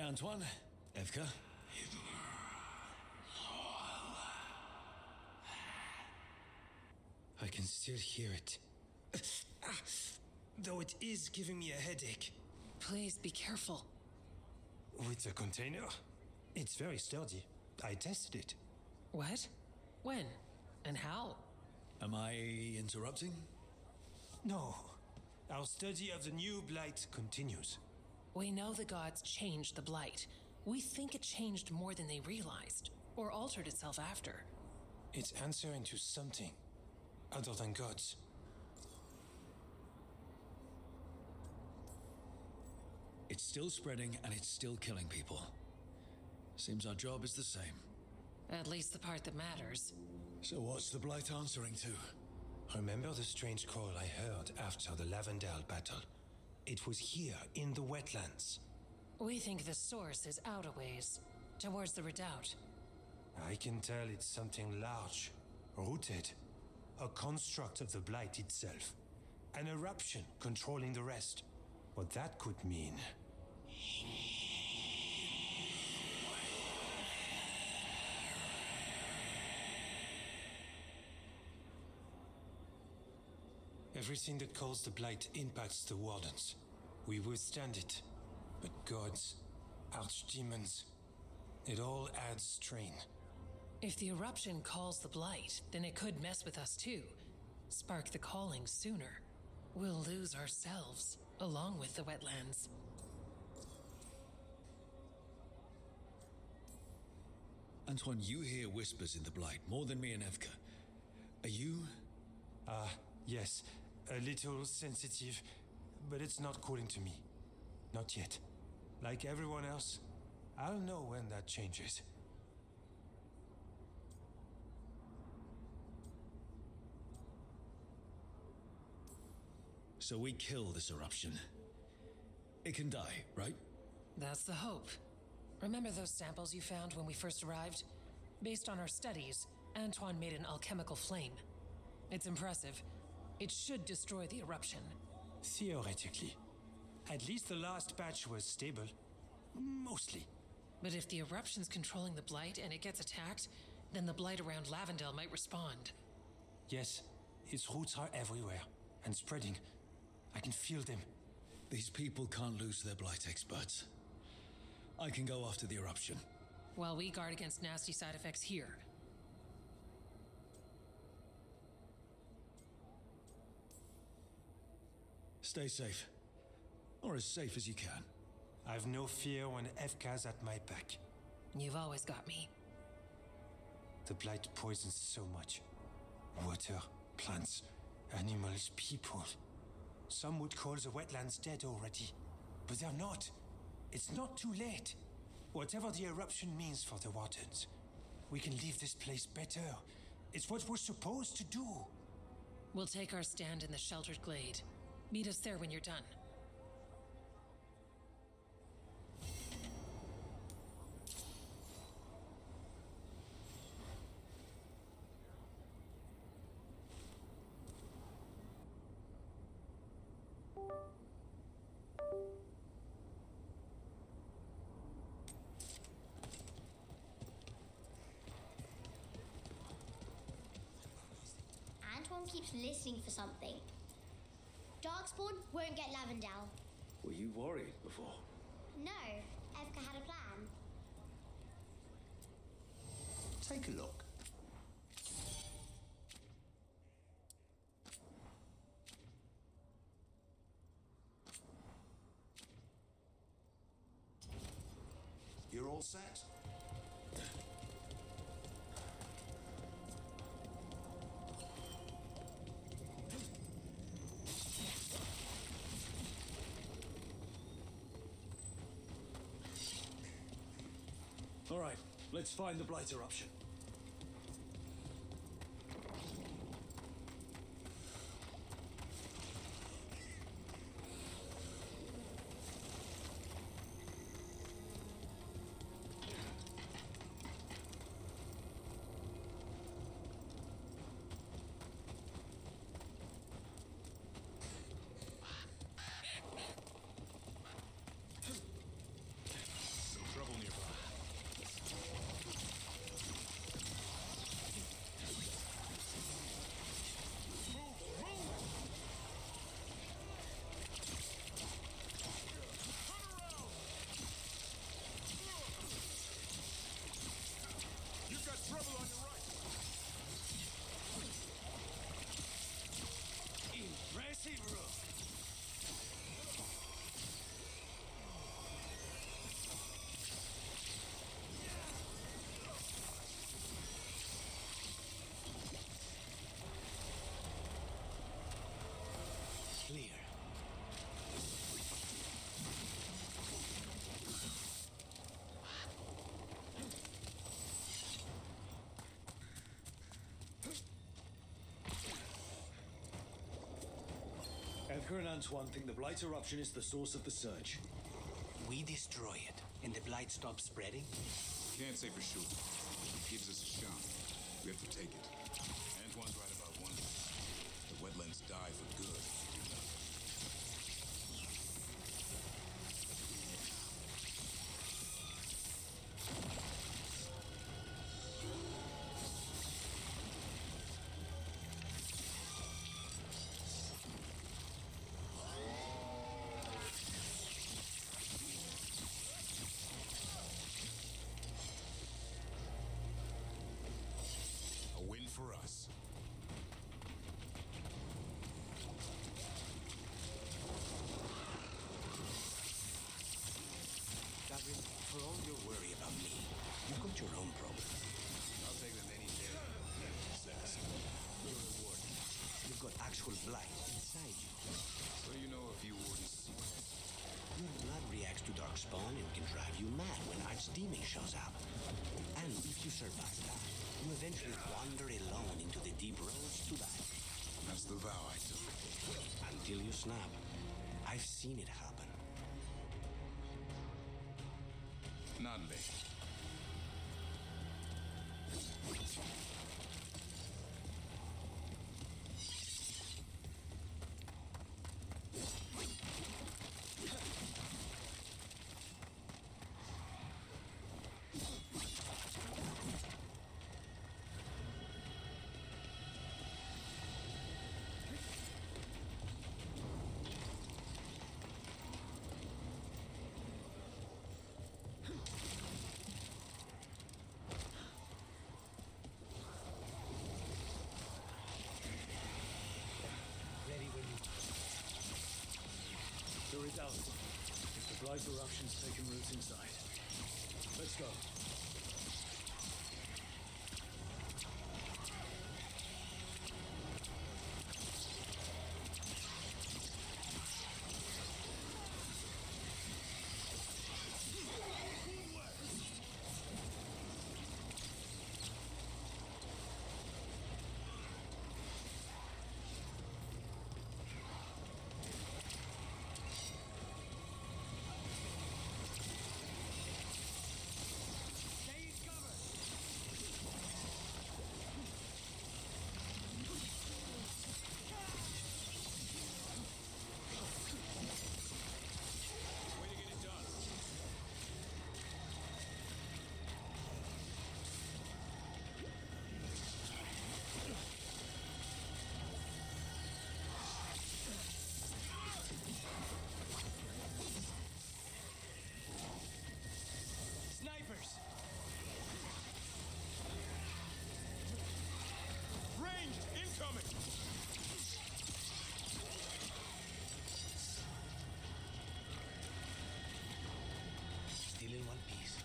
Antoine, Evka. I can still hear it. Though it is giving me a headache. Please be careful. With the container? It's very sturdy. I tested it. What? When? And how? Am I interrupting? No. Our study of the new blight continues. We know the gods changed the blight. We think it changed more than they realized, or altered itself after. It's answering to something other than gods. It's still spreading and it's still killing people. Seems our job is the same. At least the part that matters. So what's the blight answering to? Remember the strange call I heard after the Lavendale battle? It was here, in the wetlands. We think the source is out a ways, towards the redoubt. I can tell it's something large, rooted. A construct of the blight itself. An eruption controlling the rest. What that could mean. Everything that calls the blight impacts the wardens. We withstand it. But gods, archdemons, it all adds strain. If the eruption calls the blight, then it could mess with us too. Spark the calling sooner. We'll lose ourselves, along with the wetlands. Antoine, you hear whispers in the blight, more than me and Evka. Are you? Yes, a little sensitive, but it's not calling to me. Not yet. Like everyone else, I'll know when that changes. So we kill this eruption. It can die, right? That's the hope. Remember those samples you found when we first arrived? Based on our studies, Antoine made an alchemical flame. It's impressive. It should destroy the eruption. Theoretically. At least the last batch was stable. Mostly. But if the eruption's controlling the blight and it gets attacked, then the blight around Lavendale might respond. Yes, its roots are everywhere and spreading. I can feel them. These people can't lose their blight experts. I can go after the eruption. While we guard against nasty side effects here. Stay safe. Or as safe as you can. I've no fear when Evka's at my back. You've always got me. The blight poisons so much. Water, plants, animals, people. Some would call the wetlands dead already. But they're not. It's not too late. Whatever the eruption means for the wardens, we can leave this place better. It's what we're supposed to do. We'll take our stand in the sheltered glade. Meet us there when you're done. Antoine keeps listening for something. Darkspawn won't get Lavendale. Were you worried before? No, Evka had a plan. Take a look. You're all set. All right, let's find the blight eruption. Parker and Antoine think the Blight eruption is the source of the surge. We destroy it, and the blight stops spreading? Can't say for sure. It gives us a shot. We have to take it. Antoine's right about one thing. The wetlands die for good. A win for us. Gabriel, for all your worry about me, you've got your own problems. I'll take them any day. Success. You're a warden. You've got actual blight inside you. So you know a few wardens' secrets. Your blood reacts to darkspawn and can drive you mad when Archdemon shows up. And if you survive that, you eventually wander alone into the deep roads to die. That's the vow I took. Until you snap. I've seen it happen. Not me. Ready when you The redoubt. If the Blight eruption's taken root inside. Let's go. Way to get it done. Snipers! Ranged! Incoming! still in one piece.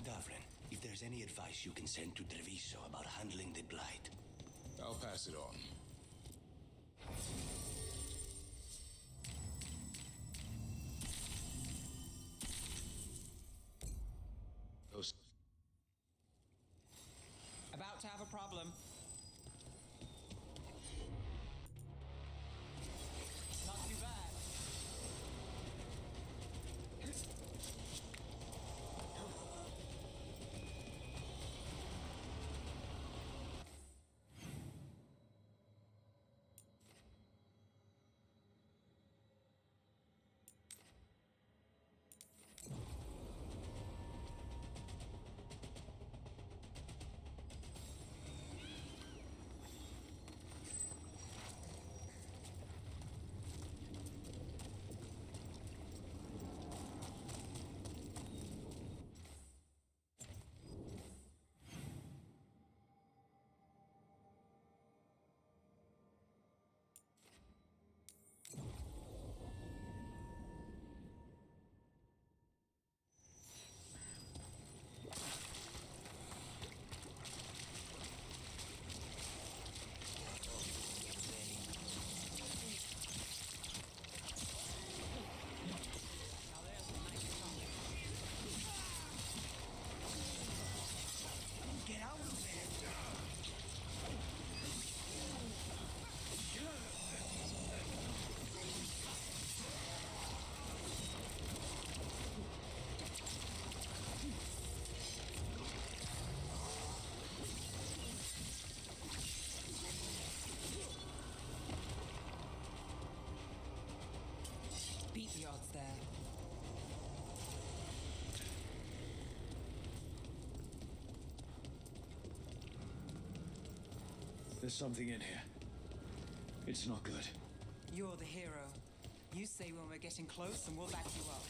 Davren, if there's any advice you can send to Treviso about handling the blight. I'll pass it on. Those About to have a problem. Not too bad. There's something in here. It's not good. You're the hero. You say when we're getting close and we'll back you up.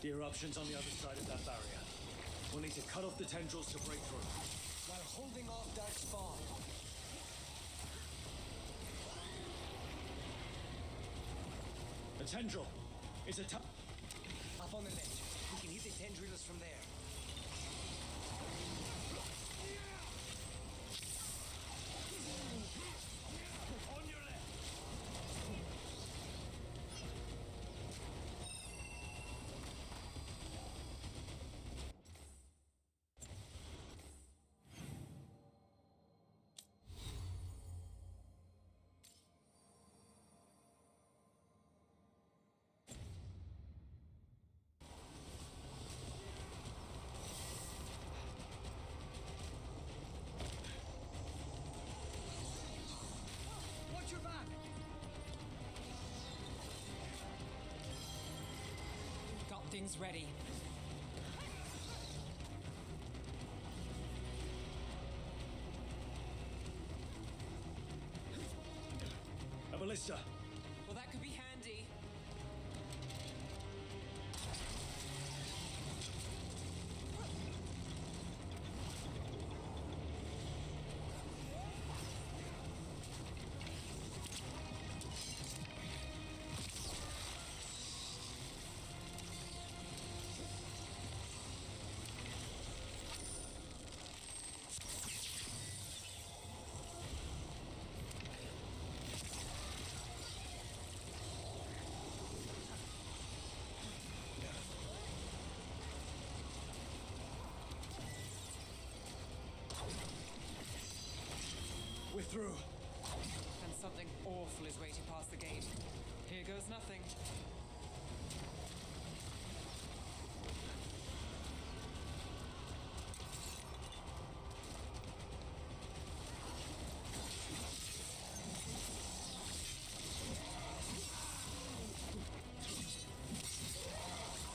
The eruption's on the other side of that barrier. We'll need to cut off the tendrils to break through. While holding off dark spawn. The tendril is a Up on the left. We can hit the tendrils from there. on your left. Watch your back! Got things ready. A ballista. Well, that could be handy. We're through. And something awful is waiting past the gate. Here goes nothing.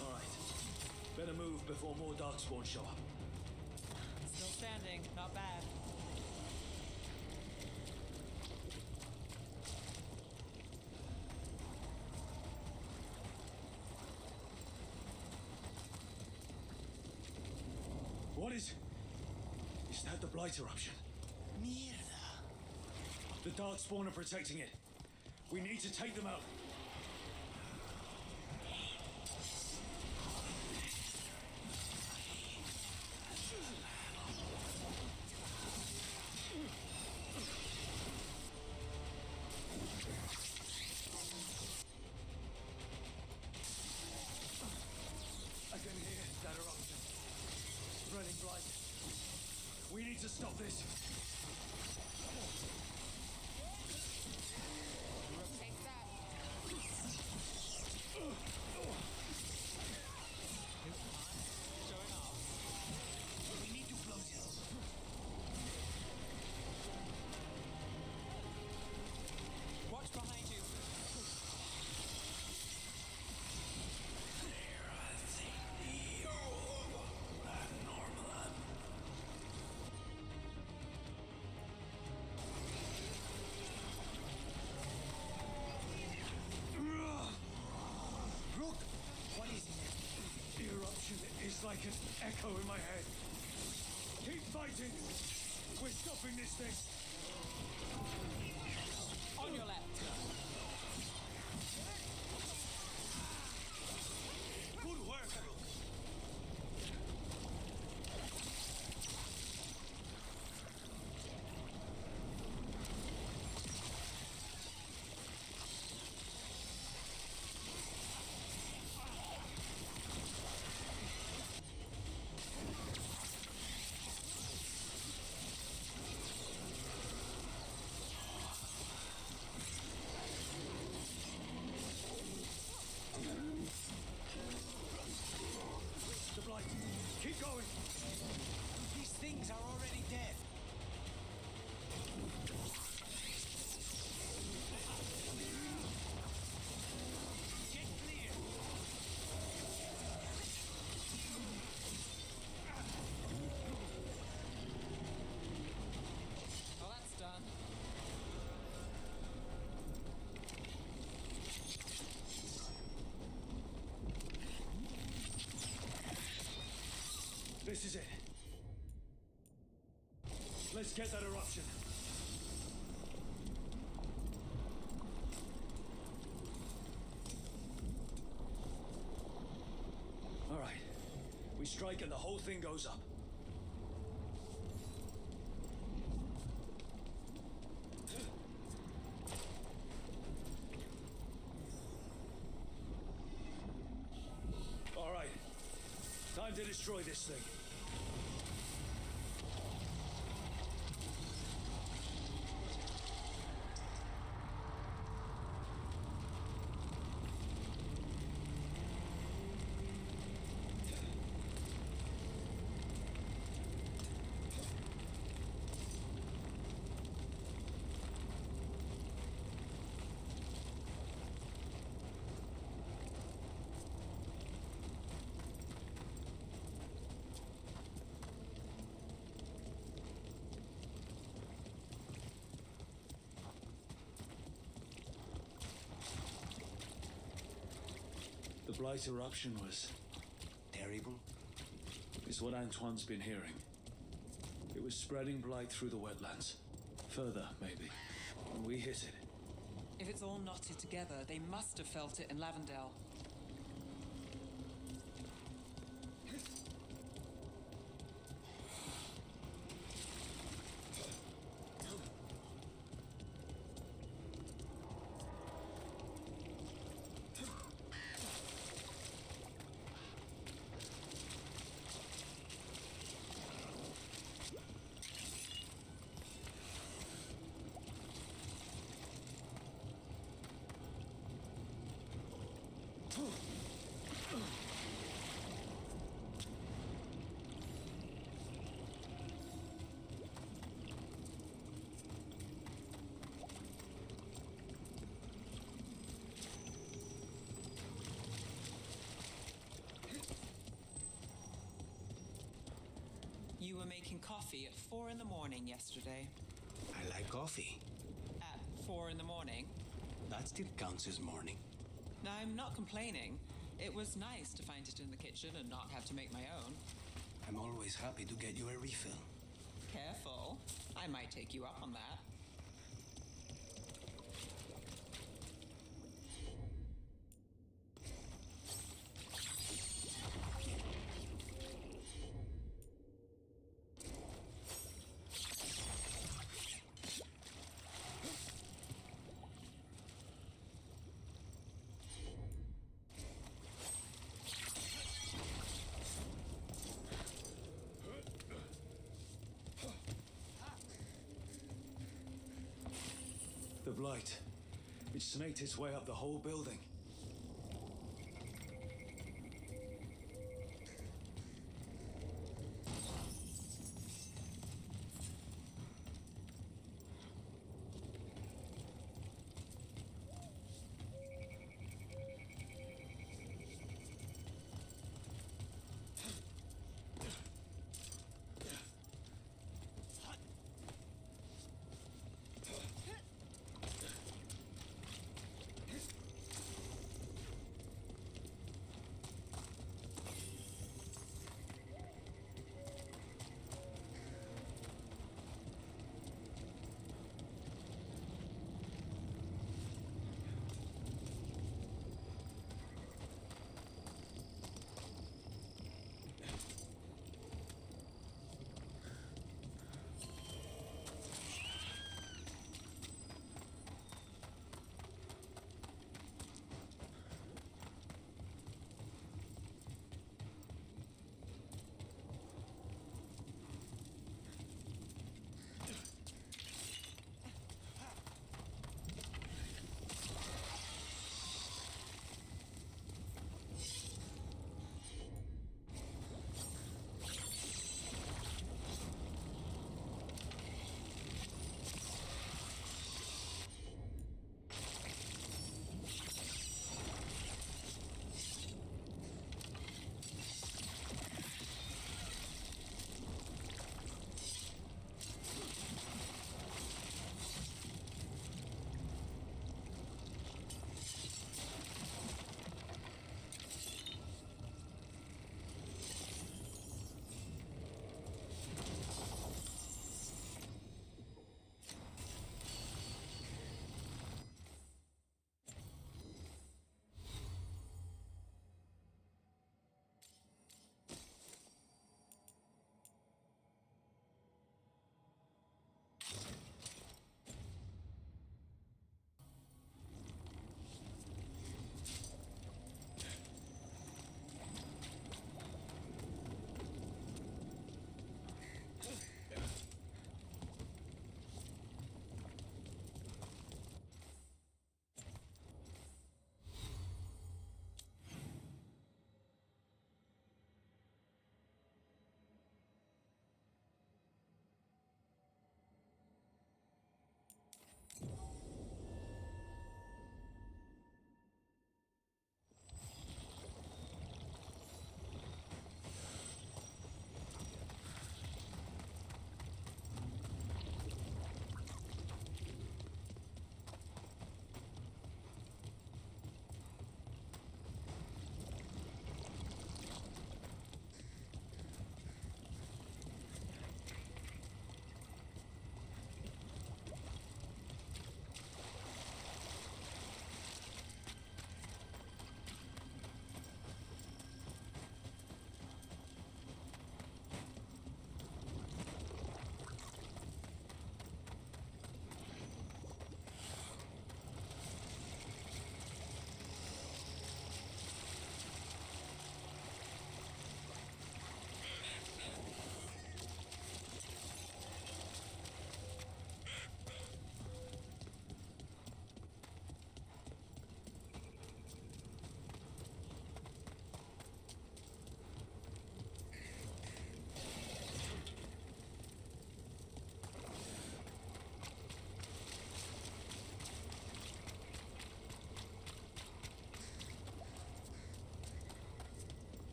All right. Better move before more darkspawn show up. Still standing. Not bad. What is... Is that the Blight eruption? Mierda. The darkspawn are protecting it. We need to take them out. I can hear that eruption. Spreading blight. We need to stop this. Take that. Showing off. We need to close it. Watch behind you. Abnormal like an echo in my head. Keep fighting! We're stopping this thing! On your left. Good work, Rook. The blight! Keep going! These things are already dead. Get clear. Well, that's done. This is it. Let's get that eruption. All right. We strike and the whole thing goes up. All right. Time to destroy this thing. The Blight eruption was Terrible. is what Antoine's been hearing. It was spreading blight through the wetlands. Further, maybe. And we hit it. If it's all knotted together, they must have felt it in Lavendale. You were making coffee at 4 in the morning yesterday. I like coffee. At 4 in the morning? That still counts as morning. I'm not complaining. It was nice to find it in the kitchen and not have to make my own. I'm always happy to get you a refill. Careful. I might take you up on that. The blight. It snaked its way up the whole building.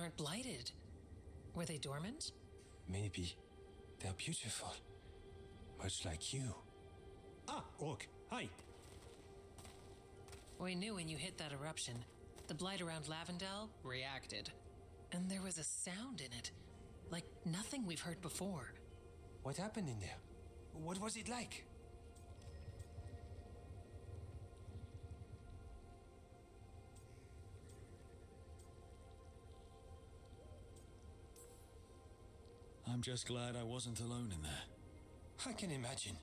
aren't blighted. Were they dormant? Maybe they're beautiful. Much like you. Ah, Orc, hi. We knew when you hit that eruption, the blight around Lavendel reacted. And there was a sound in it, like nothing we've heard before. What happened in there? What was it like? I'm just glad I wasn't alone in there. I can imagine.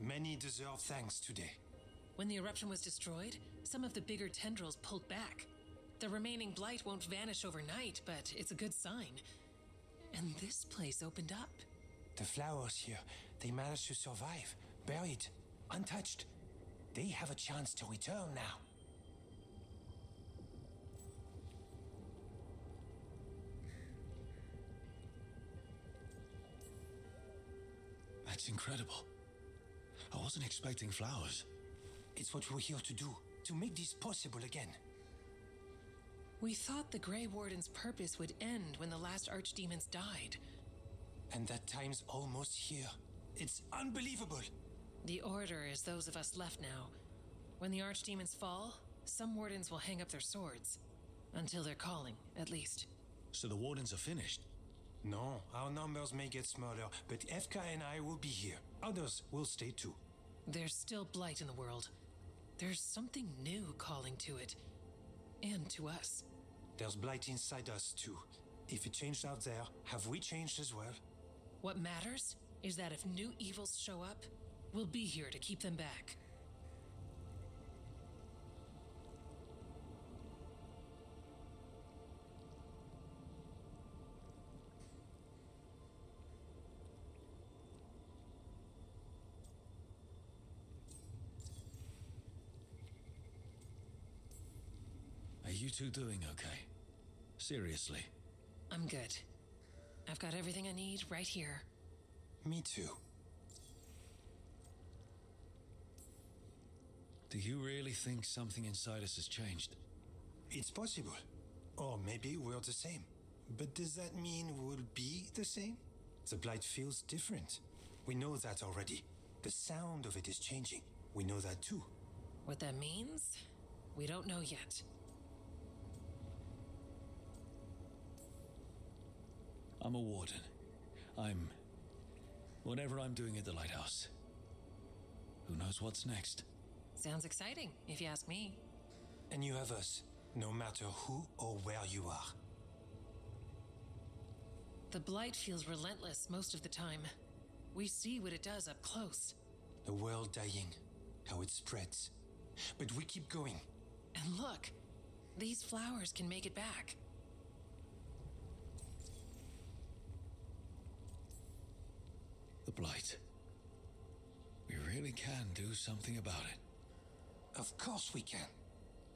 Many deserve thanks today. When the eruption was destroyed, some of the bigger tendrils pulled back. The remaining blight won't vanish overnight, but it's a good sign. And this place opened up. The flowers here, they managed to survive, buried, untouched. They have a chance to return now. That's incredible. I wasn't expecting flowers. It's what we're here to do, to make this possible again. We thought the Grey Warden's purpose would end when the last archdemons died. And that time's almost here. It's unbelievable. The Order is those of us left now. When the archdemons fall, some wardens will hang up their swords. Until they're calling, at least. So the wardens are finished? No, our numbers may get smaller, but FK and I will be here. Others will stay too. There's still blight in the world. There's something new calling to it. And to us. There's blight inside us too. If it changed out there, have we changed as well? What matters is that if new evils show up, we'll be here to keep them back. Are you two doing okay? Seriously? I'm good. I've got everything I need right here. Me too. Do you really think something inside us has changed? It's possible. Or maybe we're the same. But does that mean we'll be the same? The blight feels different. We know that already. The sound of it is changing. We know that too. What that means, we don't know yet. I'm a warden. I'm... whatever I'm doing at the lighthouse. Who knows what's next? Sounds exciting, if you ask me. And you have us, no matter who or where you are. The blight feels relentless most of the time. We see what it does up close. The world dying, how it spreads. But we keep going. And look, these flowers can make it back. The blight. We really can do something about it. Of course we can.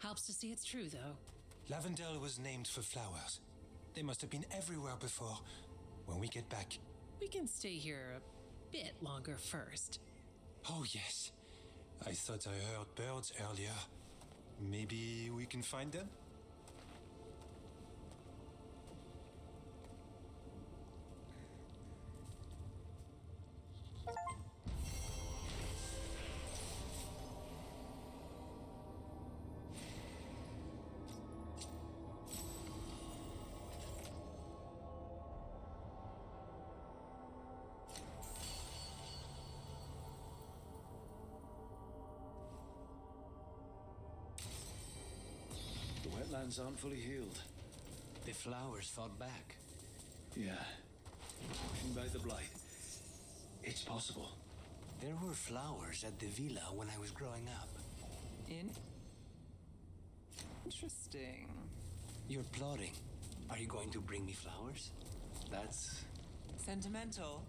Helps to see it's true, though. Lavendel was named for flowers. They must have been everywhere before. When we get back... We can stay here a bit longer first. Oh, yes. I thought I heard birds earlier. Maybe we can find them? The wetlands aren't fully healed. The flowers fought back. Yeah. Pushing back the blight. It's possible. There were flowers at the villa when I was growing up. Interesting. You're plotting. Are you going to bring me flowers? That's... Sentimental.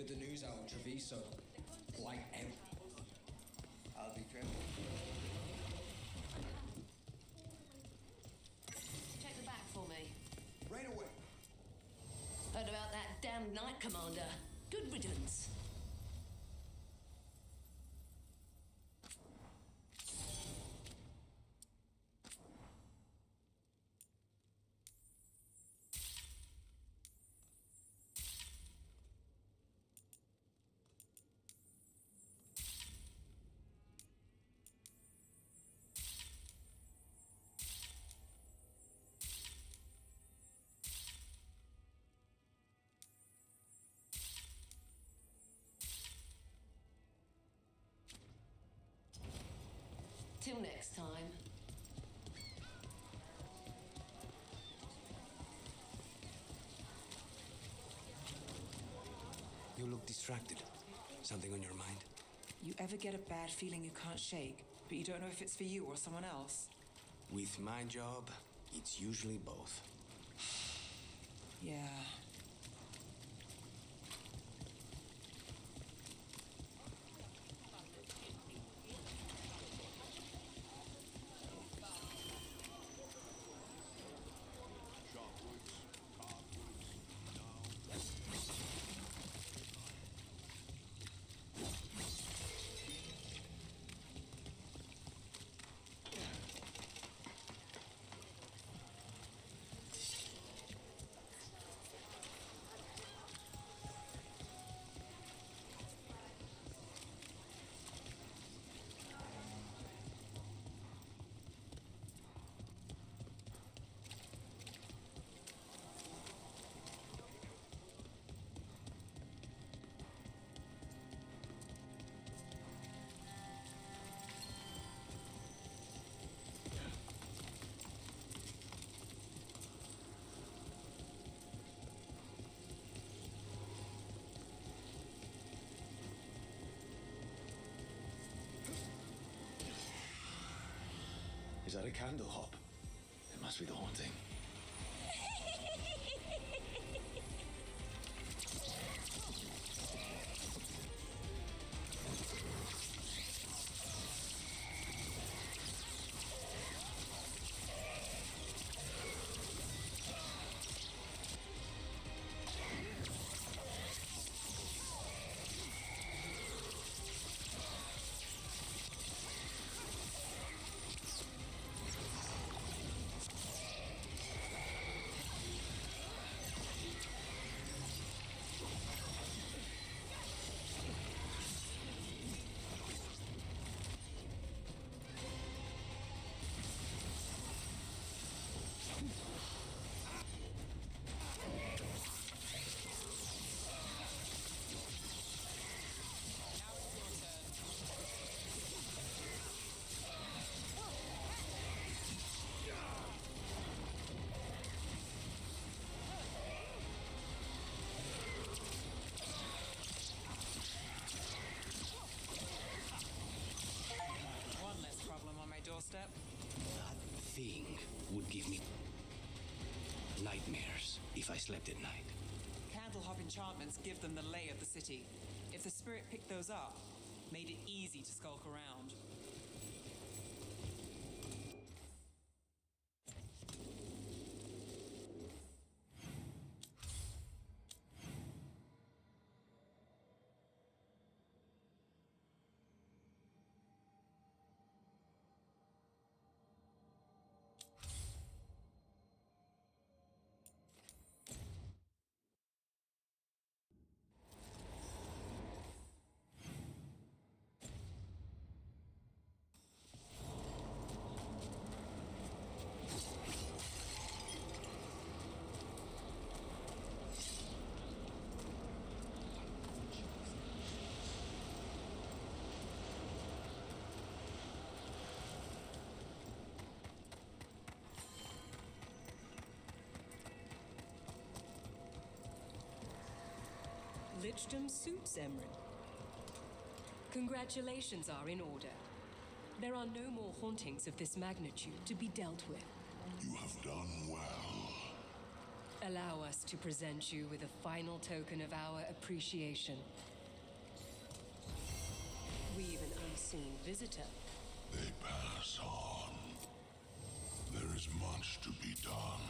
heard the news out of Treviso. Like hell. I'll be careful. Check the back for me. Right away. Heard about that damned Knight Commander. Good riddance. Till next time. You look distracted. Something on your mind? You ever get a bad feeling you can't shake, but you don't know if it's for you or someone else? With my job, it's usually both. Yeah. Is that a candle hop? It must be the haunting. One less problem on my doorstep. That thing would give me nightmares if I slept at night. Candle hop enchantments give them the lay of the city. If the spirit picked those up, made it easy to skulk around. Lichdom suits, Emran. Congratulations are in order. There are no more hauntings of this magnitude to be dealt with. You have done well. Allow us to present you with a final token of our appreciation. We've an unseen visitor. They pass on. There is much to be done.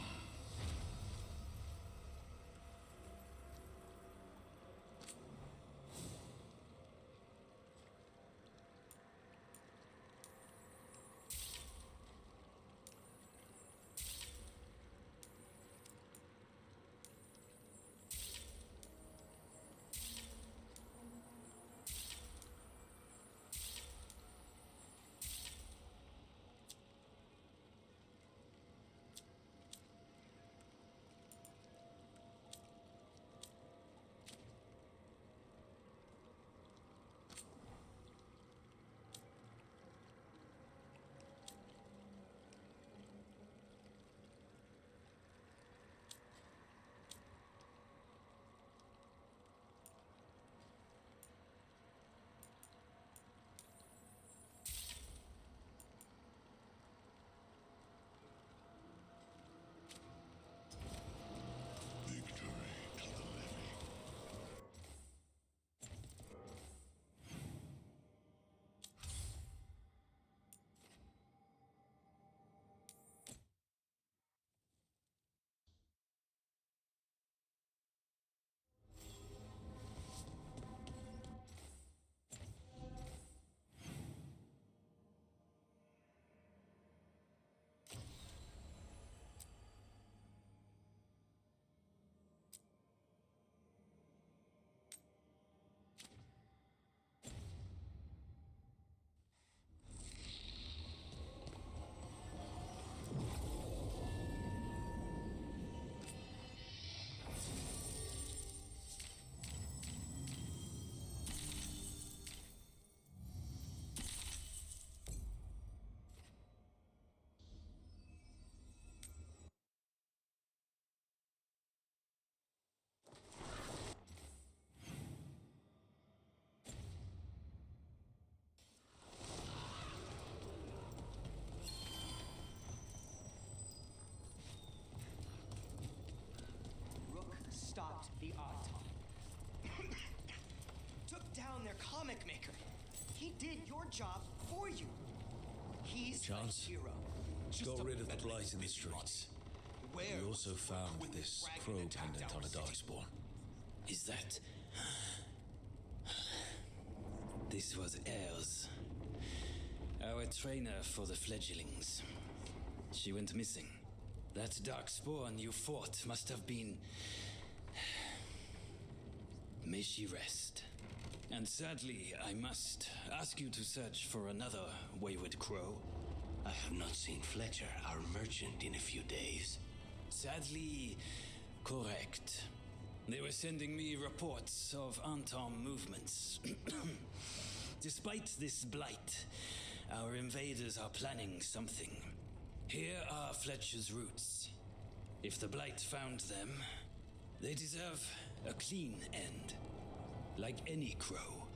Stopped the Auton. Took down their comic maker. He did your job for you. He's Chance, a hero. got rid of the blight in the streets. Where We also found this crow pendant on a darkspawn. Is that... This was Els, our trainer for the fledglings. She went missing. That darkspawn you fought must have been... May she rest. And sadly, I must ask you to search for another wayward crow. I have not seen Fletcher, our merchant, in a few days. Sadly, correct. They were sending me reports of Anton movements. Despite this blight, our invaders are planning something. Here are Fletcher's roots. If the blight found them, they deserve a clean end, like any crow.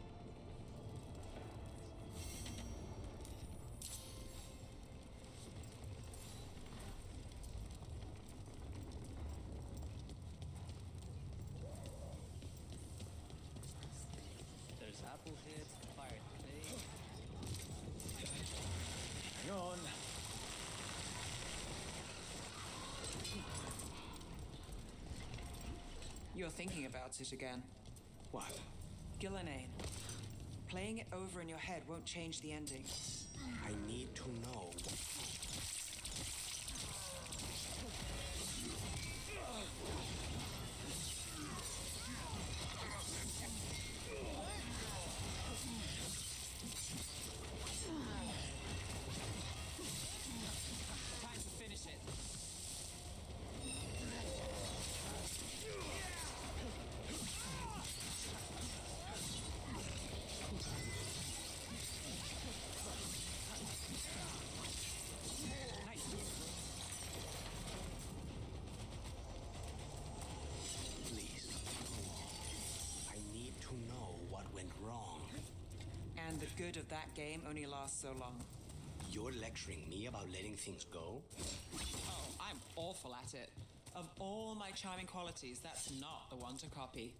There's applehead, fired clay. Hang on. You're thinking about it again. What? Gillenane. Playing it over in your head won't change the ending. I need to know. Time to finish it. Please. I need to know what went wrong. And the good of that game only lasts so long. You're lecturing me about letting things go? Oh, I'm awful at it. Of all my charming qualities, that's not the one to copy.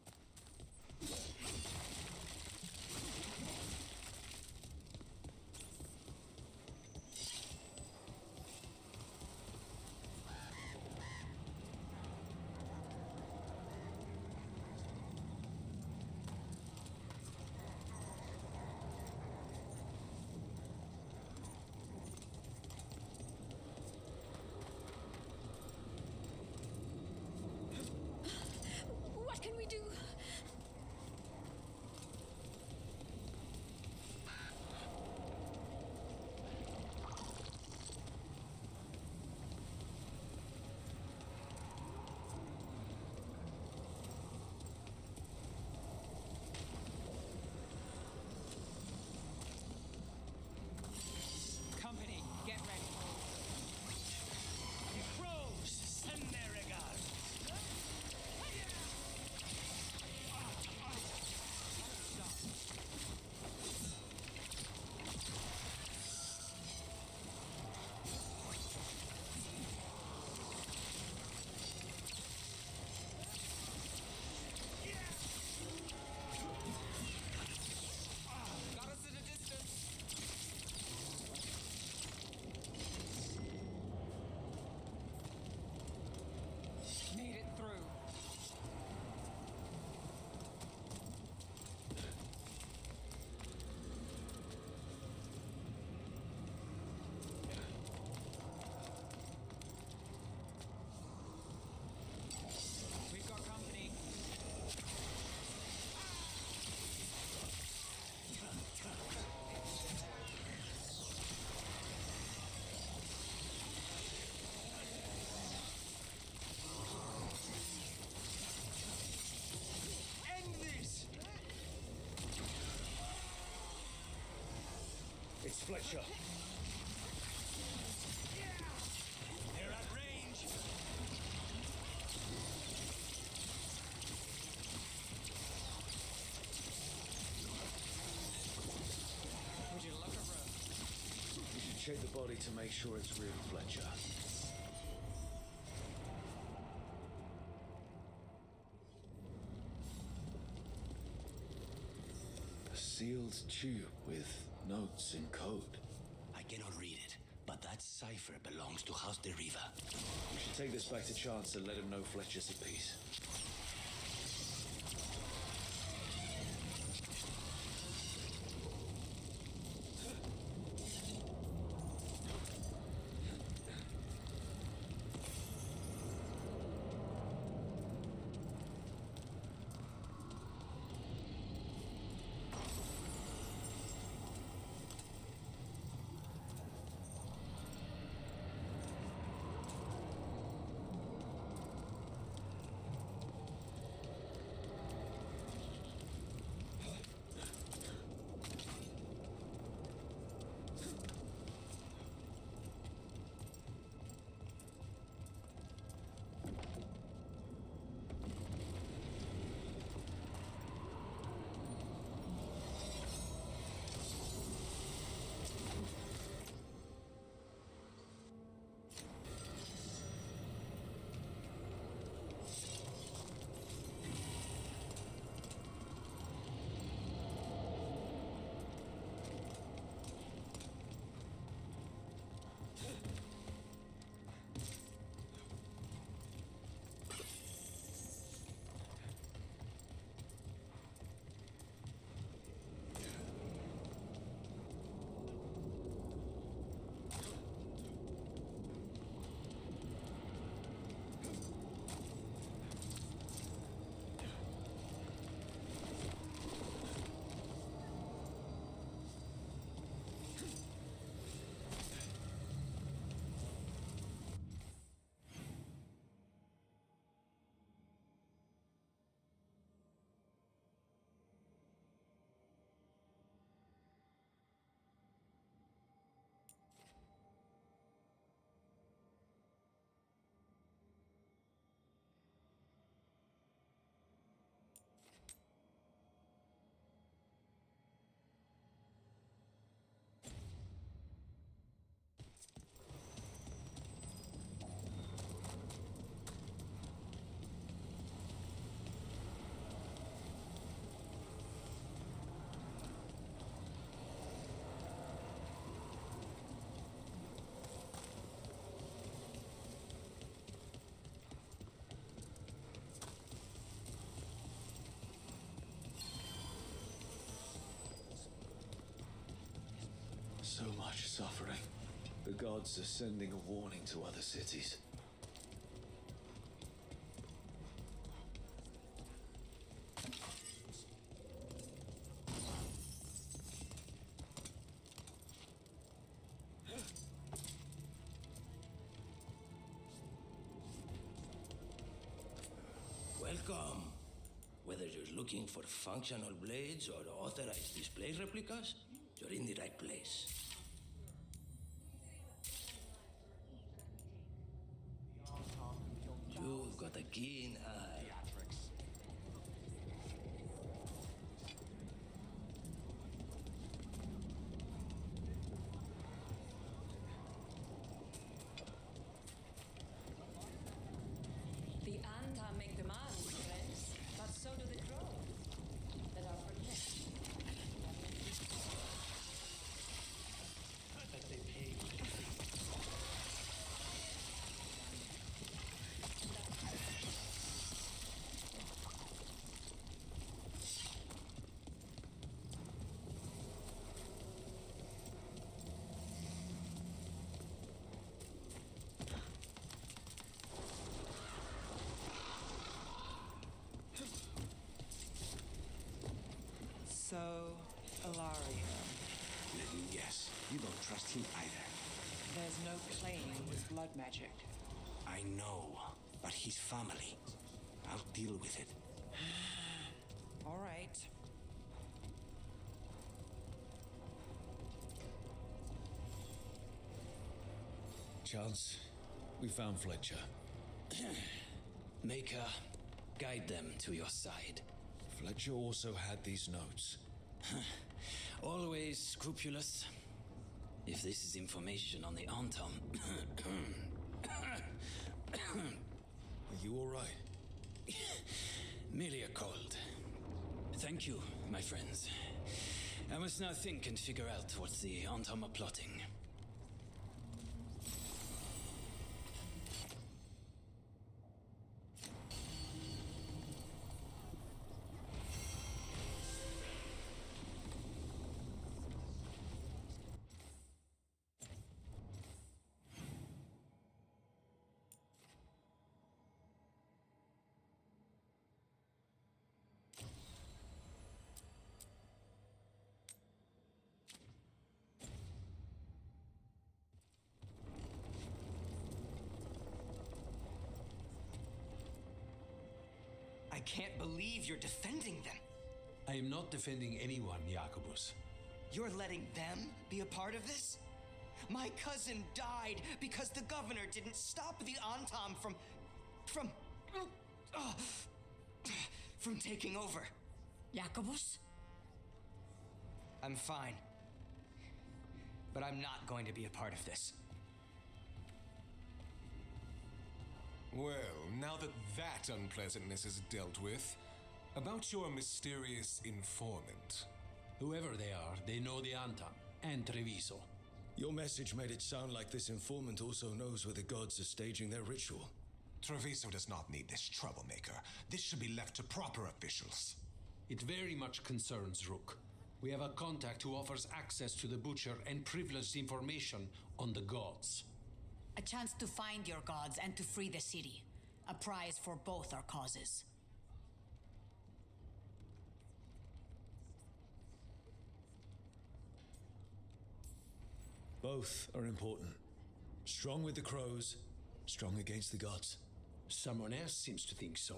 What can we do? Company, get ready. Crows, send their regards. Got us at a distance. Made it through. We've got company. End this! It's Fletcher. They're at range. Would you look around? You should check the body to make sure it's really Fletcher. A sealed tube with notes in code. I cannot read it, but that cipher belongs to House de Riva. We should take this back to Chance and let him know Fletcher's at peace. So much suffering. The gods are sending a warning to other cities. Welcome. Whether you're looking for functional blades or authorized display replicas, you're in the right place. You've got a keen eye. The Anta make demands, friends, but so do the crows that are protected. That they pay. So, Ilaria. Let me guess, you don't trust him either. There's no playing with blood magic. I know, but his family. I'll deal with it. All right. Chance, we found Fletcher. Maker, guide them to your side. Fletcher also had these notes. Always scrupulous. If this is information on the Antom. Are you all right? Merely a cold. Thank you, my friends. I must now think and figure out what the Antom are plotting. I can't believe you're defending them. I am not defending anyone, Jacobus. You're letting them be a part of this? My cousin died because the governor didn't stop the Antom from taking over. Jacobus? I'm fine. But I'm not going to be a part of this. Well, now that that unpleasantness is dealt with, about your mysterious informant. Whoever they are, they know the Antam and Treviso. Your message made it sound like this informant also knows where the gods are staging their ritual. Treviso does not need this troublemaker. This should be left to proper officials. It very much concerns Rook. We have a contact who offers access to the Butcher and privileged information on the gods. A chance to find your gods and to free the city. A prize for both our causes. Both are important. Strong with the crows, strong against the gods. Someone else seems to think so.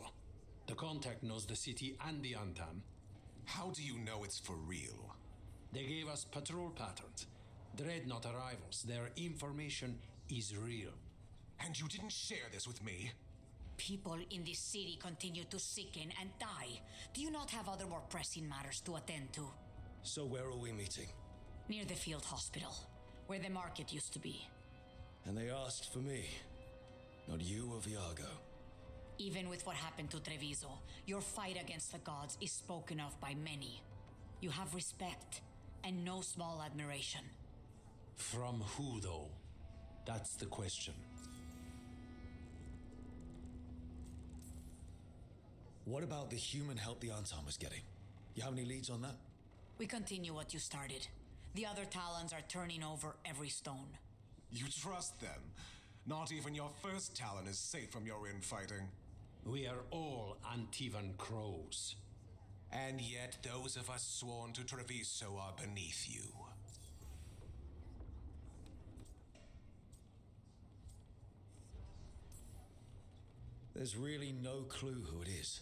The contact knows the city and the Antam. How do you know it's for real? They gave us patrol patterns. Dreadnought arrivals. Their information is real. And you didn't share this with me? People in this city continue to sicken and die. Do you not have other more pressing matters to attend to? So where are we meeting? Near the field hospital, where the market used to be. And they asked for me, not you or Viago. Even with what happened to Treviso, your fight against the gods is spoken of by many. You have respect, and no small admiration. From who, though? That's the question. What about the human help the Antam was getting? You have any leads on that? We continue what you started. The other Talons are turning over every stone. You trust them? Not even your first Talon is safe from your infighting. We are all Antivan crows. And yet those of us sworn to Treviso are beneath you. There's really no clue who it is.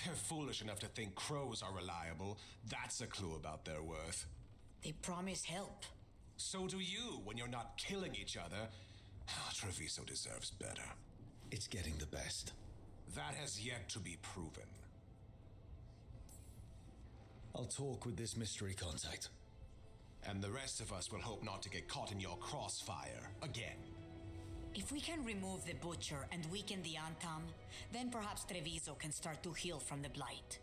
They're foolish enough to think crows are reliable. That's a clue about their worth. They promise help. So do you when you're not killing each other. Treviso deserves better. It's getting the best. That has yet to be proven. I'll talk with this mystery contact. And the rest of us will hope not to get caught in your crossfire again. If we can remove the Butcher and weaken the Antam, then perhaps Treviso can start to heal from the Blight.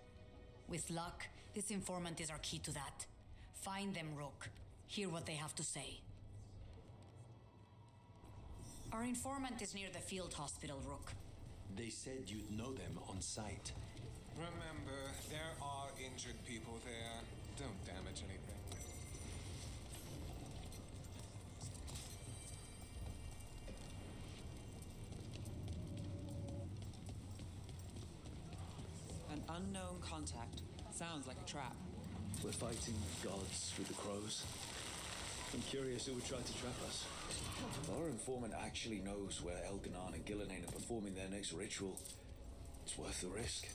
With luck, this informant is our key to that. Find them, Rook. Hear what they have to say. Our informant is near the field hospital, Rook. They said you'd know them on sight. Remember, there are injured people there. Don't damage anything. An unknown contact. Sounds like a trap. We're fighting the gods with the crows. I'm curious who would try to trap us. If our informant actually knows where Elganon and Gillenane are performing their next ritual, it's worth the risk.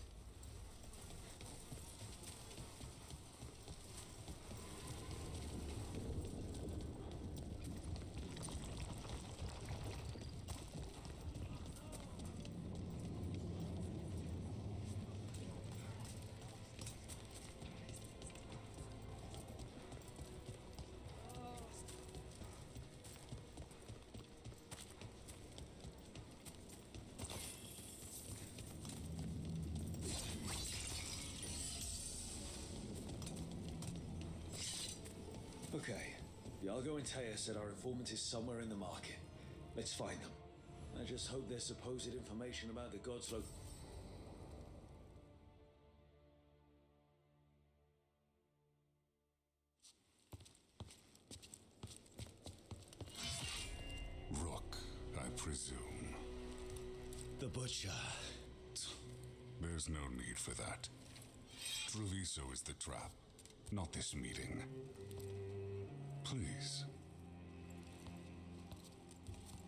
Okay. Yargo and Taya said our informant is somewhere in the market. Let's find them. I just hope their supposed information about the gods Rook, I presume. The Butcher. There's no need for that. Treviso is the trap, not this meeting. Please.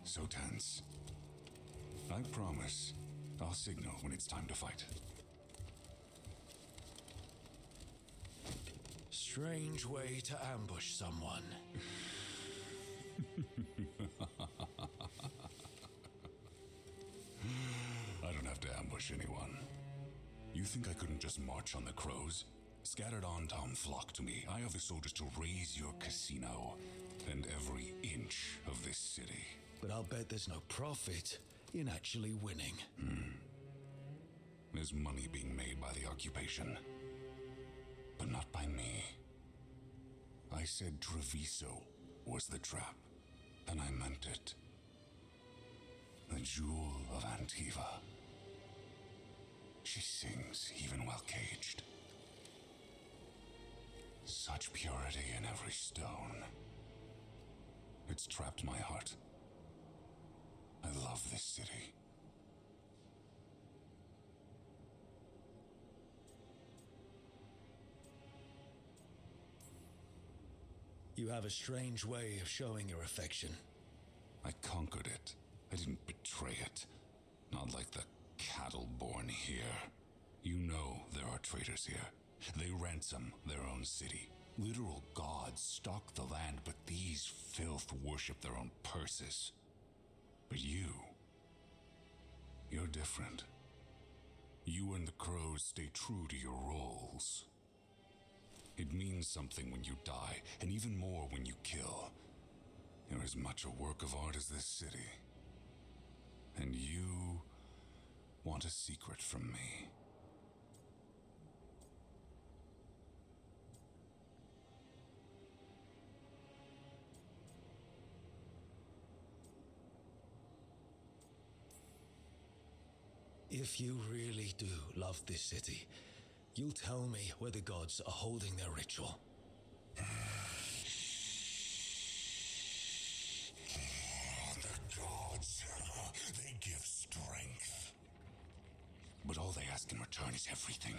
So tense. I promise I'll signal when it's time to fight. Strange way to ambush someone. I don't have to ambush anyone. You think I couldn't just march on the crows? Scattered Antam flock to me. I have the soldiers to raise your casino and every inch of this city. But I'll bet there's no profit in actually winning. There's money being made by the occupation, but not by me. I said Treviso was the trap, and I meant it. The jewel of Antiva. She sings even while caged. Such purity in every stone. It's trapped my heart. I love this city. You have a strange way of showing your affection. I conquered it. I didn't betray it. Not like the cattle born here. You know there are traitors here. They ransom their own city. Literal gods stalk the land, but these filth worship their own purses. But you're different. You and the crows stay true to your roles. It means something when you die, and even more when you kill. You're as much a work of art as this city. And you want a secret from me. If you really do love this city, you'll tell me where the gods are holding their ritual. ask in return is everything.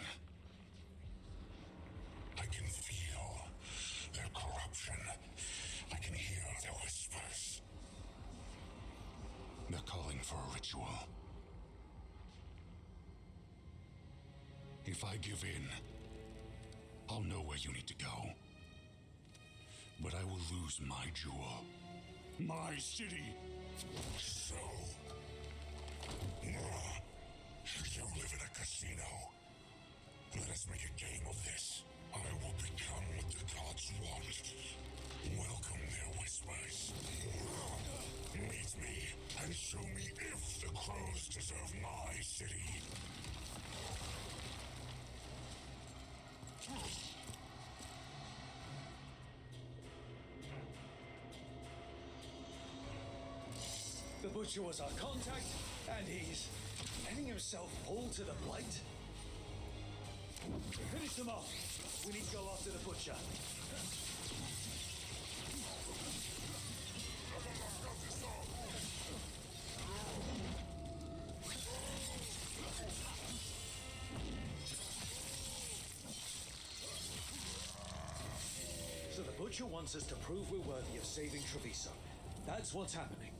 I can feel their corruption. I can hear their whispers. They're calling for a ritual. If I give in, I'll know where you need to go. But I will lose my jewel. My city! So... you live in a casino. Let us make a game of this. I will become what the gods want. Welcome their whispers. Meet me and show me if the crows deserve my city. The Butcher was our contact, and he's letting himself fall to the Blight. Finish them off. We need to go after the Butcher. So the Butcher wants us to prove we're worthy of saving Treviso. That's what's happening.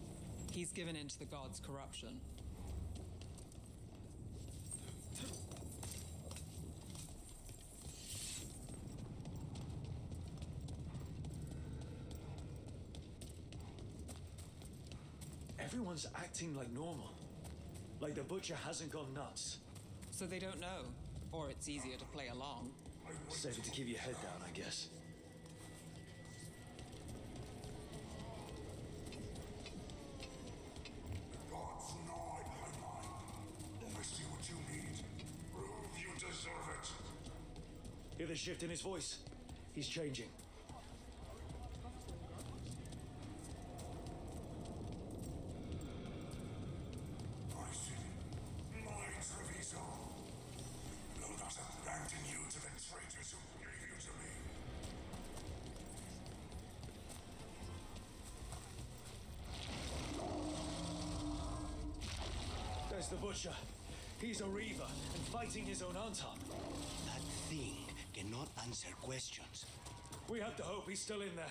He's given in to the gods' corruption. Everyone's acting like normal. Like the Butcher hasn't gone nuts. So they don't know. Or it's easier to play along. Safer to keep your head down, I guess. Hear the shift in his voice. He's changing. My city, my Treviso. Will not abandon you to the traitors who gave you to me. There's the Butcher. He's a Reaver and fighting his own Anton. That thing cannot answer questions. We have to hope he's still in there.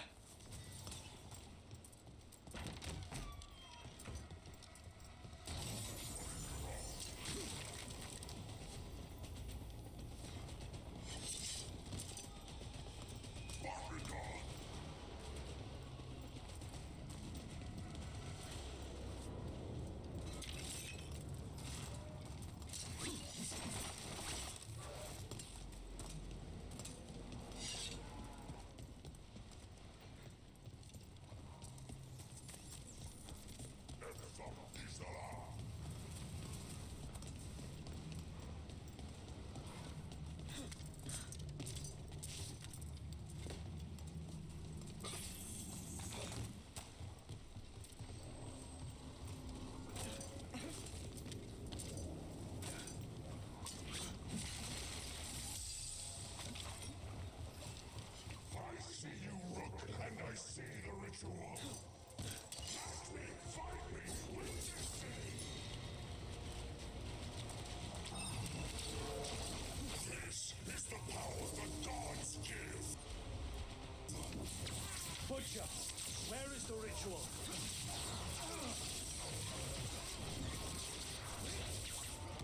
This is the power the gods give. Butcher, where is the ritual?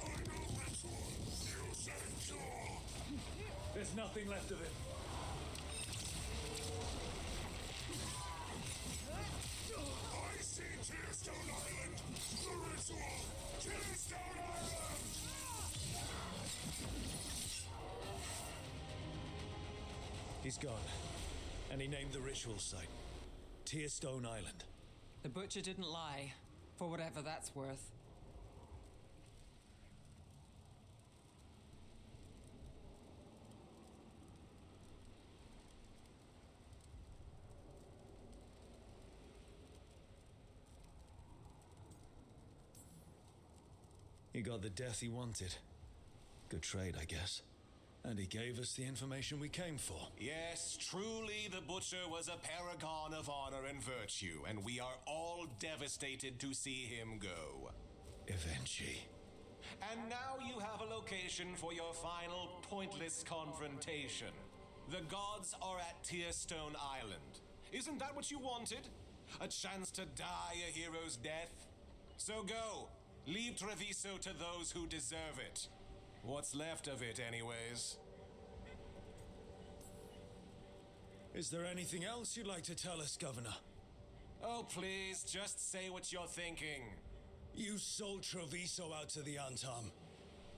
I know ritual. You say cure. There's nothing left of it. I see Tearstone Island. The ritual. Tearstone Island. He's gone. And he named the ritual site Tearstone Island. The Butcher didn't lie, for whatever that's worth. He got the death he wanted. Good trade, I guess. And he gave us the information we came for. Yes, truly the Butcher was a paragon of honor and virtue, and we are all devastated to see him go. Eventually. And now you have a location for your final pointless confrontation. The gods are at Tearstone Island. Isn't that what you wanted? A chance to die a hero's death? So go. Leave Treviso to those who deserve it. What's left of it, anyways. Is there anything else you'd like to tell us, Governor? Oh, please, just say what you're thinking. You sold Treviso out to the Antam.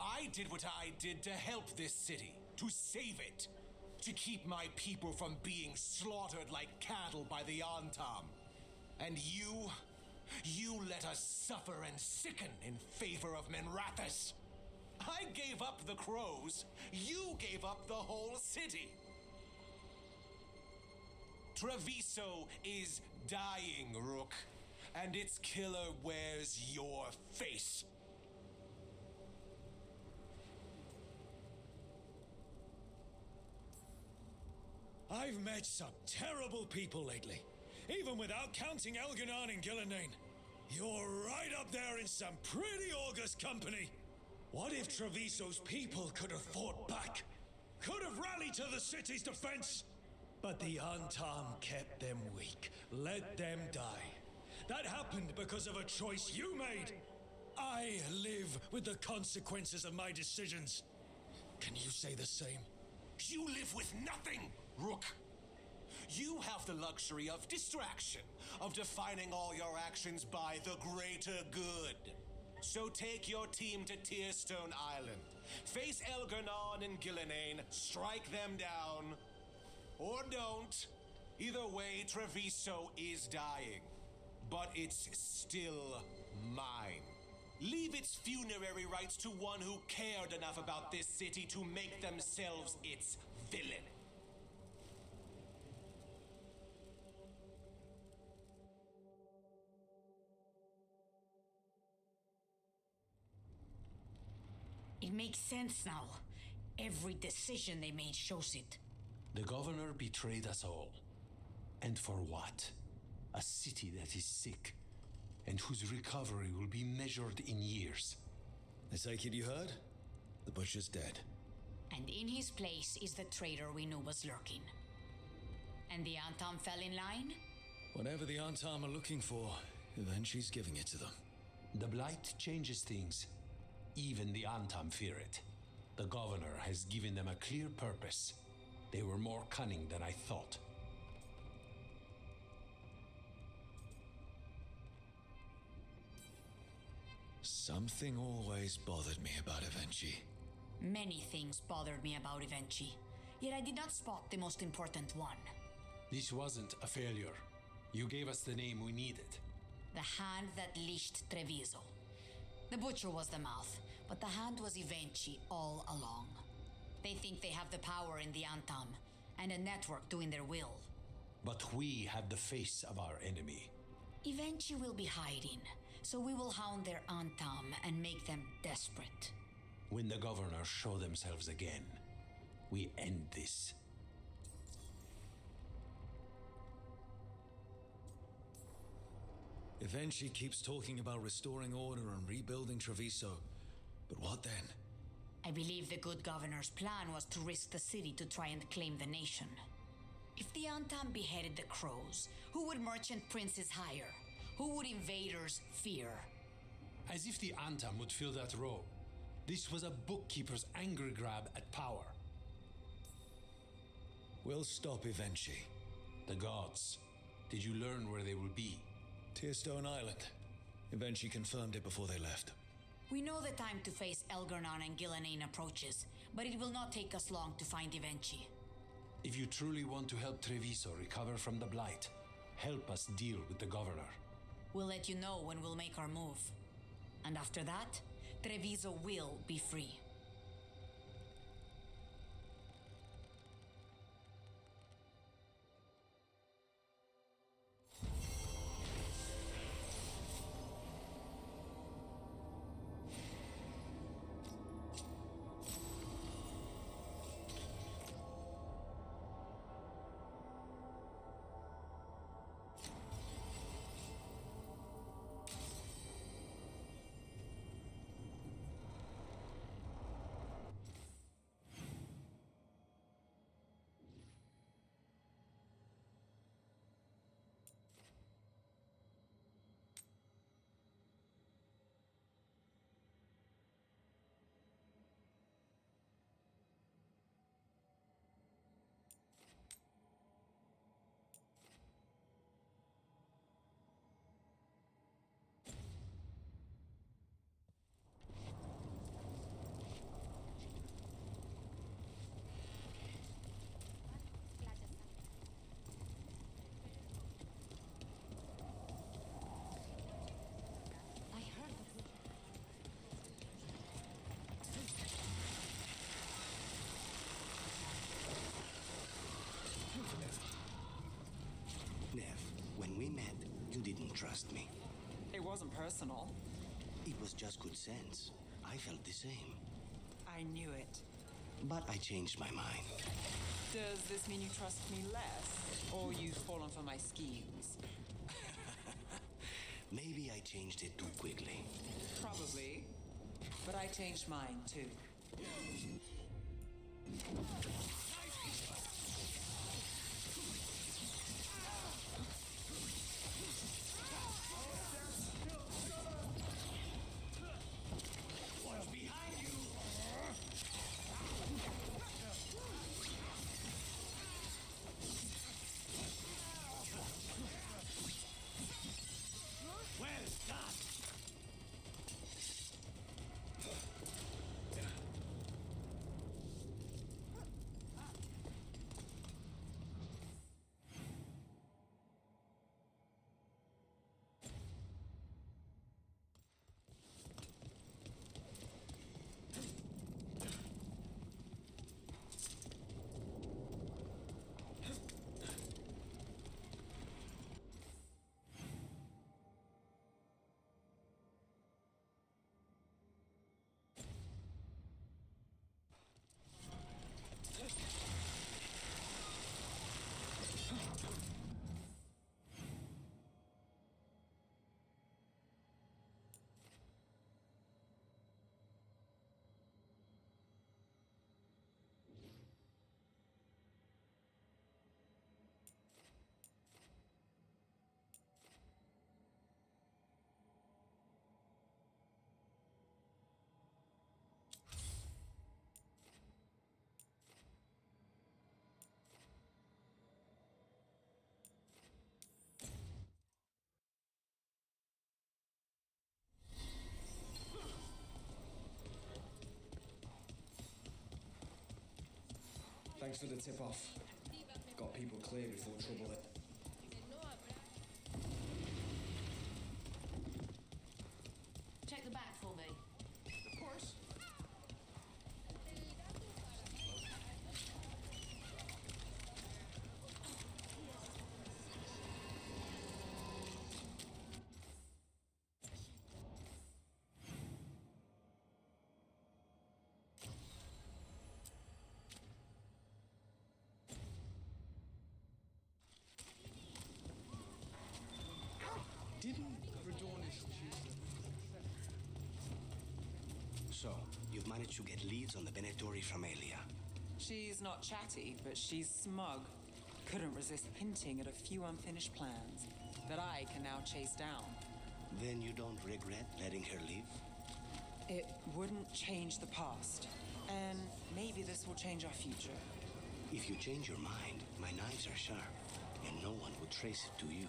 I did what I did to help this city, to save it, to keep my people from being slaughtered like cattle by the Antam. And you let us suffer and sicken in favor of Minrathous. I gave up the crows, you gave up the whole city. Treviso is dying, Rook, and its killer wears your face. I've met some terrible people lately, even without counting Elganon and Gillenane. You're right up there in some pretty august company. What if Treviso's people could have fought back? Could have rallied to the city's defense? But the Antam kept them weak, let them die. That happened because of a choice you made. I live with the consequences of my decisions. Can you say the same? You live with nothing, Rook. You have the luxury of distraction, of defining all your actions by the greater good. So take your team to Tearstone Island. Face Elganon and Gillenane, strike them down. Or don't. Either way, Treviso is dying. But it's still mine. Leave its funerary rites to one who cared enough about this city to make themselves its villain. It makes sense now. Every decision they made shows it. The governor betrayed us all. And for what? A city that is sick, and whose recovery will be measured in years. I take it you heard? The butcher's dead. And in his place is the traitor we knew was lurking. And the Antam fell in line? Whatever the Antam are looking for, then she's giving it to them. The Blight changes things. Even the Antam fear it. The governor has given them a clear purpose. They were more cunning than I thought. Something always bothered me about Evenchi. Many things bothered me about Evenchi, yet I did not spot the most important one. This wasn't a failure. You gave us the name we needed. The hand that leashed Treviso. The butcher was the mouth, but the hand was Evenchi all along. They think they have the power in the Antam, and a network doing their will. But we have the face of our enemy. Evenchi will be hiding, so we will hound their Antam and make them desperate. When the governors show themselves again, we end this. Evenchi keeps talking about restoring order and rebuilding Treviso. But what then? I believe the good governor's plan was to risk the city to try and claim the nation. If the Antam beheaded the crows, who would merchant princes hire? Who would invaders fear? As if the Antam would fill that role. This was a bookkeeper's angry grab at power. We'll stop Evenchi. The gods. Did you learn where they will be? Tearstone Island. Evenchi confirmed it before they left. We know the time to face Elganon and Gillenane approaches, but it will not take us long to find Evenchi. If you truly want to help Treviso recover from the Blight, help us deal with the governor. We'll let you know when we'll make our move. And after that, Treviso will be free. trust me. It wasn't personal. It was just good sense. I felt the same. I knew it. But I changed my mind. Does this mean you trust me less? Or you've fallen for my schemes? Maybe I changed it too quickly. Probably. But I changed mine, too. Thanks for the tip-off. Got people clear before trouble hit. Check the back for me. Of course. Didn't Radornish choose them? So, you've managed to get leads on the Venatori from Elia. She's not chatty, but she's smug. Couldn't resist hinting at a few unfinished plans that I can now chase down. Then you don't regret letting her leave? It wouldn't change the past. And maybe this will change our future. If you change your mind, my knives are sharp, and no one would trace it to you.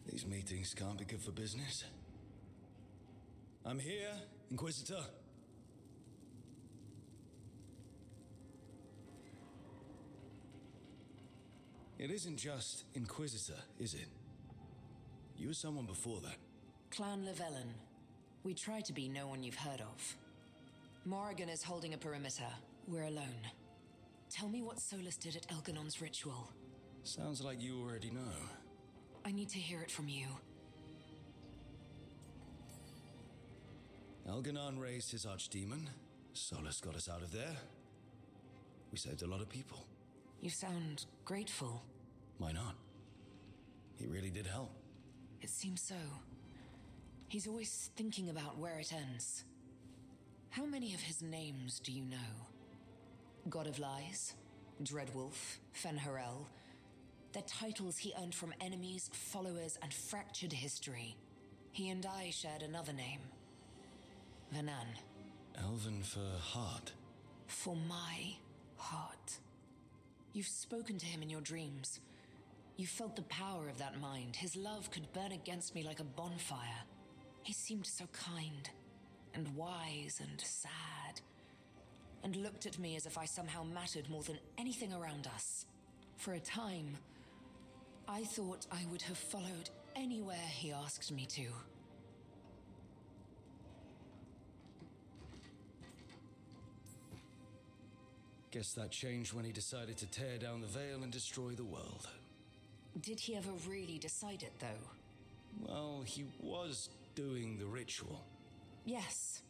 These meetings can't be good for business. I'm here, Inquisitor. It isn't just Inquisitor, is it? You were someone before that. Clan Llewellyn. We try to be no one you've heard of. Morrigan is holding a perimeter. We're alone. Tell me what Solus did at Elganon's ritual. Sounds like you already know. I need to hear it from you. Elganon raised his archdemon. Solus got us out of there. We saved a lot of people. You sound grateful. Why not? He really did help. It seems so. He's always thinking about where it ends. How many of his names do you know? God of Lies, Dreadwolf, Fen'Harel. They're titles he earned from enemies, followers, and fractured history. He and I shared another name. Vanan. Elven for heart. For my heart. You've spoken to him in your dreams. You felt the power of that mind. His love could burn against me like a bonfire. He seemed so kind, and wise, and sad. and looked at me as if I somehow mattered more than anything around us. For a time, I thought I would have followed anywhere he asked me to. Guess that changed when he decided to tear down the veil and destroy the world. Did he ever really decide it, though? Well, he was doing the ritual. Yes.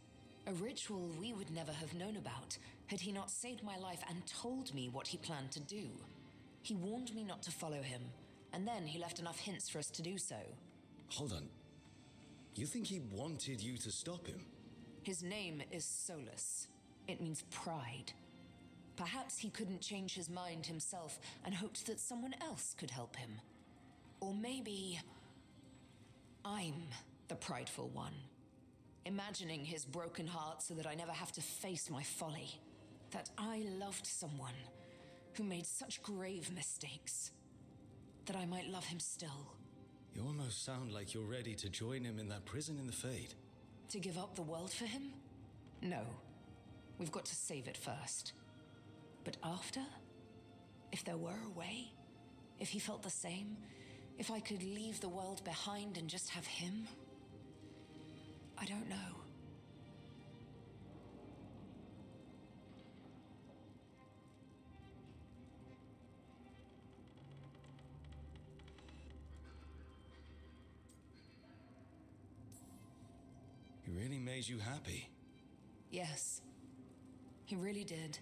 A ritual we would never have known about had he not saved my life and told me what he planned to do. He warned me not to follow him, and then he left enough hints for us to do so. Hold on. You think he wanted you to stop him? His name is Solus. It means pride. Perhaps he couldn't change his mind himself and hoped that someone else could help him. Or maybe I'm the prideful one, imagining his broken heart so that I never have to face my folly. That I loved someone who made such grave mistakes, that I might love him still. You almost sound like you're ready to join him in that prison in the Fade. To give up the world for him? No. We've got to save it first. But after? If there were a way? If he felt the same? If I could leave the world behind and just have him? I don't know. He really made you happy. Yes. He really did.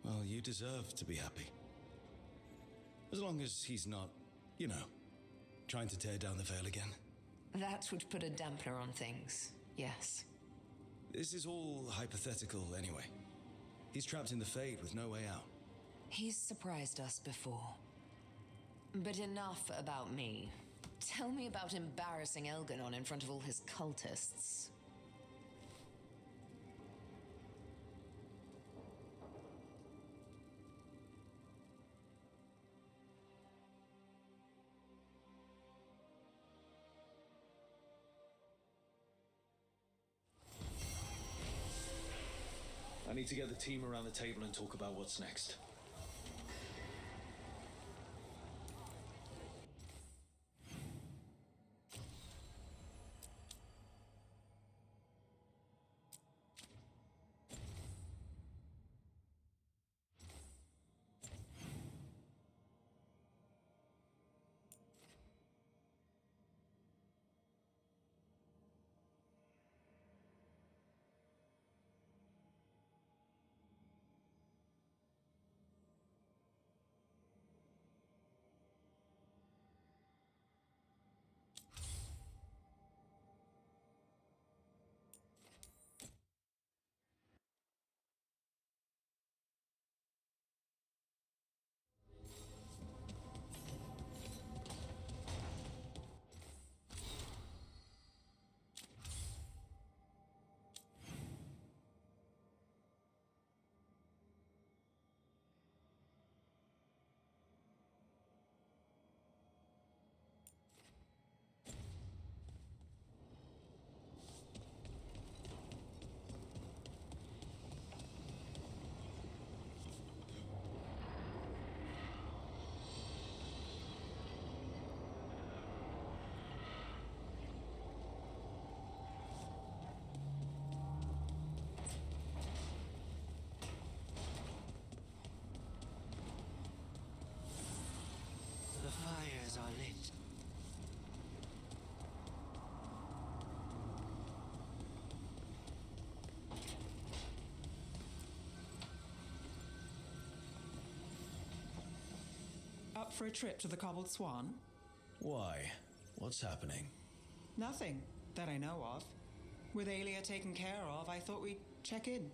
Well, you deserve to be happy. As long as he's not, you know, trying to tear down the veil again. That would put a dampener on things, yes. This is all hypothetical anyway. He's trapped in the Fade with no way out. He's surprised us before. But enough about me. Tell me about embarrassing Elganon in front of all his cultists. I need to get the team around the table and talk about what's next. The fires are lit. Up for a trip to the Cobbled Swan? Why? What's happening? Nothing that I know of. With Aelia taken care of, I thought we'd check in.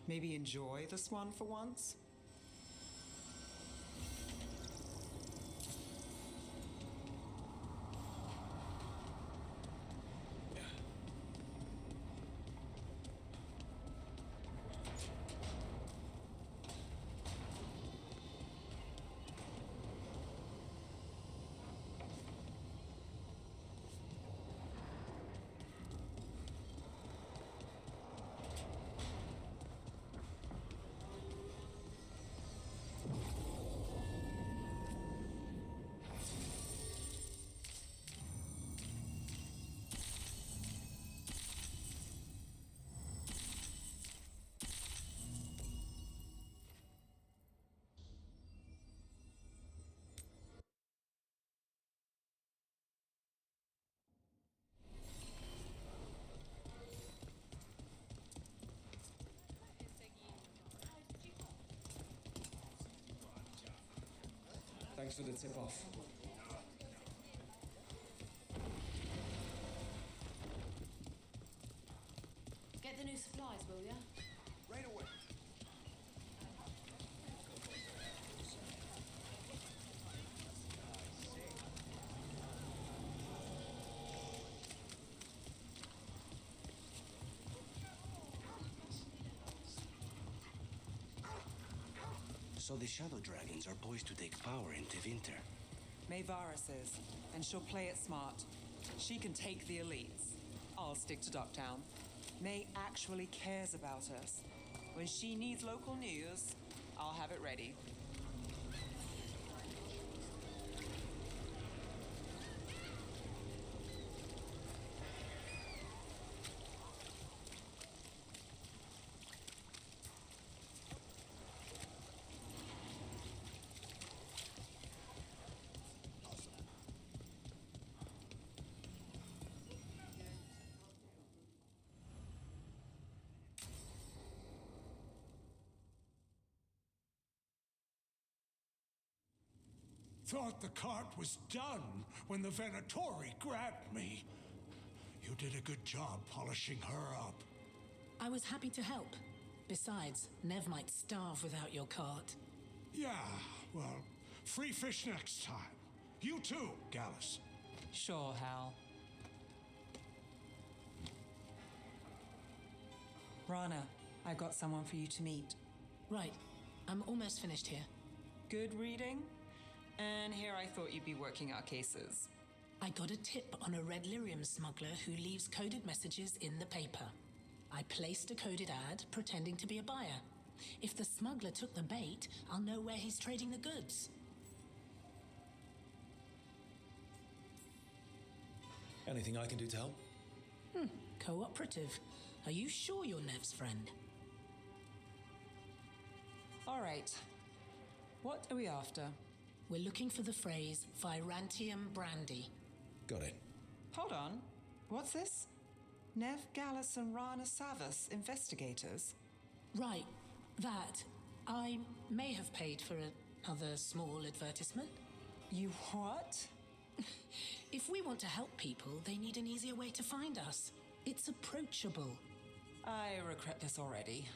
Maybe enjoy the Swan for once? Thanks for the tip off. Get the new supplies, will ya? Right away. So the Shadow Dragons are poised to take power in Tevinter. Mayvaris is, and she'll play it smart. She can take the elites. I'll stick to Ducktown. May actually cares about us. When she needs local news, I'll have it ready. Thought the cart was done when the Venatori grabbed me. You did a good job polishing her up. I was happy to help. Besides, Nev might starve without your cart. Yeah, well, free fish next time. You too, Gallus. Sure, Hal. Rana, I've got someone for you to meet. Right. I'm almost finished here. Good reading? And here I thought you'd be working our cases. I got a tip on a red lyrium smuggler who leaves coded messages in the paper. I placed a coded ad pretending to be a buyer. If the smuggler took the bait, I'll know where he's trading the goods. Anything I can do to help? Cooperative. Are you sure you're Nev's friend? All right. What are we after? We're looking for the phrase Virantium Brandy. Got it. Hold on. What's this? Nev Gallus and Rana Savas, investigators? Right. That. I may have paid for another small advertisement. You what? If we want to help people, they need an easier way to find us. It's approachable. I regret this already.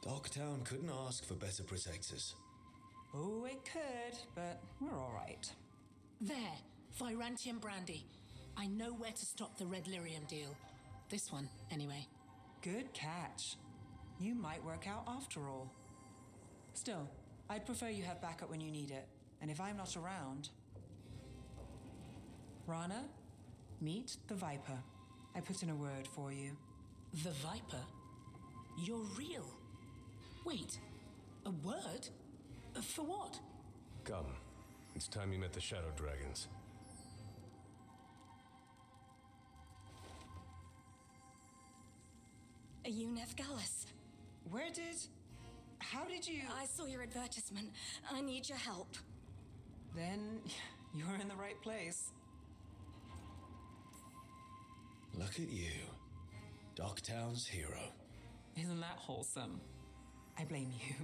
Dogtown couldn't ask for better protectors. Oh, it could, but we're all right. There. Virantium Brandy. I know where to stop the red lyrium deal. This one, anyway. Good catch. You might work out after all. Still, I'd prefer you have backup when you need it. And if I'm not around... Rana, meet the Viper. I put in a word for you. The Viper? You're real? Wait, a word? For what? Come. It's time you met the Shadow Dragons. Are you Nev Gallus? How did you... I saw your advertisement. I need your help. Then you're in the right place. Look at you. Dogtown's hero. Isn't that wholesome? I blame you.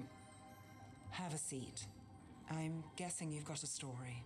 Have a seat. I'm guessing you've got a story.